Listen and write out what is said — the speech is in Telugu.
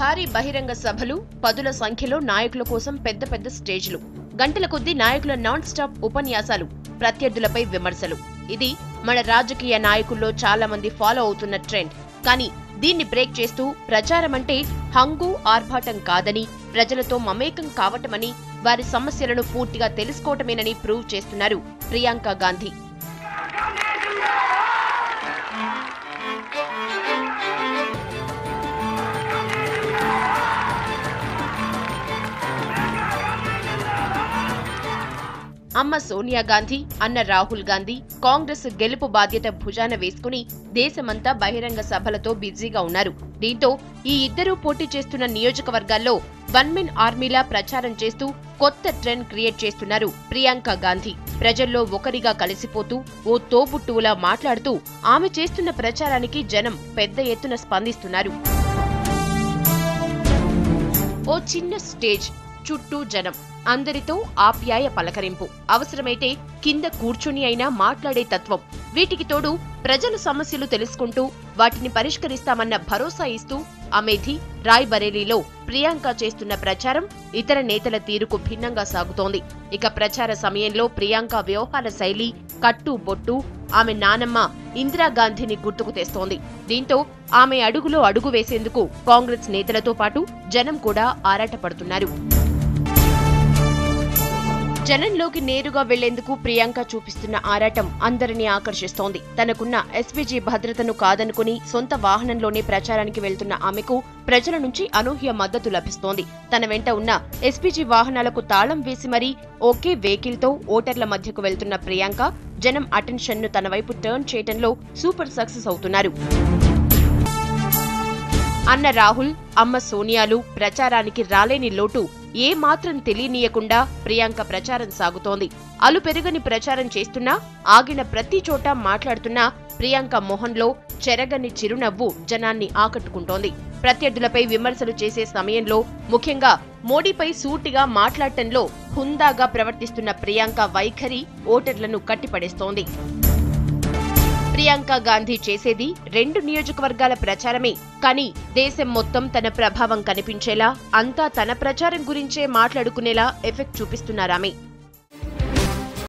భారీ బహిరంగ సభలు, పదుల సంఖ్యలో నాయకుల కోసం పెద్ద పెద్ద స్టేజ్లు, గంటల కొద్దీ నాయకుల నాన్ స్టాప్ ఉపన్యాసాలు, ప్రత్యర్థులపై విమర్శలు. ఇది మన రాజకీయ నాయకుల్లో చాలా మంది ఫాలో అవుతున్న ట్రెండ్. కానీ దీన్ని బ్రేక్ చేస్తూ ప్రచారం అంటే హంగు ఆర్భాటం కాదని, ప్రజలతో మమేకం కావటమని, వారి సమస్యలను పూర్తిగా తెలుసుకోవటమేనని ప్రూవ్ చేస్తున్నారు ప్రియాంక గాంధీ. అమ్మ సోనియా గాంధీ, అన్న రాహుల్ గాంధీ కాంగ్రెస్ గెలుపు బాధ్యత భుజాన వేసుకుని దేశమంతా బహిరంగ సభలతో బిజీగా ఉన్నారు. దీంతో ఈ ఇద్దరూ పోటీ చేస్తున్న నియోజకవర్గాల్లో వన్ మెన్ ఆర్మీలా ప్రచారం చేస్తూ కొత్త ట్రెండ్ క్రియేట్ చేస్తున్నారు ప్రియాంక గాంధీ. ప్రజల్లో ఒకరిగా కలిసిపోతూ ఓ తోబుట్టువులా మాట్లాడుతూ ఆమె చేస్తున్న ప్రచారానికి జనం పెద్ద ఎత్తున స్పందిస్తున్నారు. ఓ చిన్న స్టేజ్, చుట్టూ జనం, అందరితో ఆప్యాయ పలకరింపు, అవసరమైతే కింద కూర్చుని అయినా మాట్లాడే తత్వం. వీటికి తోడు ప్రజల సమస్యలు తెలుసుకుంటూ వాటిని పరిష్కరిస్తామన్న భరోసా ఇస్తూ అమేథీ, రాయ్ బరేలీలో ప్రియాంక చేస్తున్న ప్రచారం ఇతర నేతల తీరుకు భిన్నంగా సాగుతోంది. ఇక ప్రచార సమయంలో ప్రియాంక వ్యవహార శైలి, కట్టు బొట్టు ఆమె నానమ్మ ఇందిరాగాంధీని గుర్తుకు తెస్తోంది. దీంతో ఆమె అడుగులో అడుగు వేసేందుకు కాంగ్రెస్ నేతలతో పాటు జనం కూడా ఆరాటపడుతున్నారు. జనంలోకి నేరుగా వెళ్లేందుకు ప్రియాంక చూపిస్తున్న ఆరాటం అందరినీ ఆకర్షిస్తోంది. తనకున్న ఎస్పీజీ భద్రతను కాదనుకుని సొంత వాహనంలోనే ప్రచారానికి వెళ్తున్న ఆమెకు ప్రజల నుంచి అనూహ్య మద్దతు లభిస్తోంది. తన వెంట ఉన్న ఎస్పీజీ వాహనాలకు తాళం వేసి మరీ ఒకే వెహికల్ తో ఓటర్ల మధ్యకు వెళ్తున్న ప్రియాంక జనం అటెన్షన్ ను తన వైపు టర్న్ చేయడంలో సూపర్ సక్సెస్ అవుతున్నారు. అన్న రాహుల్, అమ్మ సోనియాలు ప్రచారానికి రాలేని లోటు ఏ మాత్రం తెలియనీయకుండా ప్రియాంక ప్రచారం సాగుతోంది. అలు పెరుగని ప్రచారం చేస్తున్నా, ఆగిన ప్రతి చోట మాట్లాడుతున్నా ప్రియాంక మొహంలో చెరగని చిరునవ్వు జనాన్ని ఆకట్టుకుంటోంది. ప్రత్యర్థులపై విమర్శలు చేసే సమయంలో, ముఖ్యంగా మోడీపై సూటిగా మాట్లాడటంలో హుందాగా ప్రవర్తిస్తున్న ప్రియాంక వైఖరి ఓటర్లను కట్టిపడేస్తోంది. ప్రియాంక గాంధీ చేసేది 2 నియోజకవర్గాల ప్రచారమే. కానీ దేశం మొత్తం తన ప్రభావం కనిపించేలా, అంతా తన ప్రచారం గురించే మాట్లాడుకునేలా ఎఫెక్ట్ చూపిస్తున్నారామె.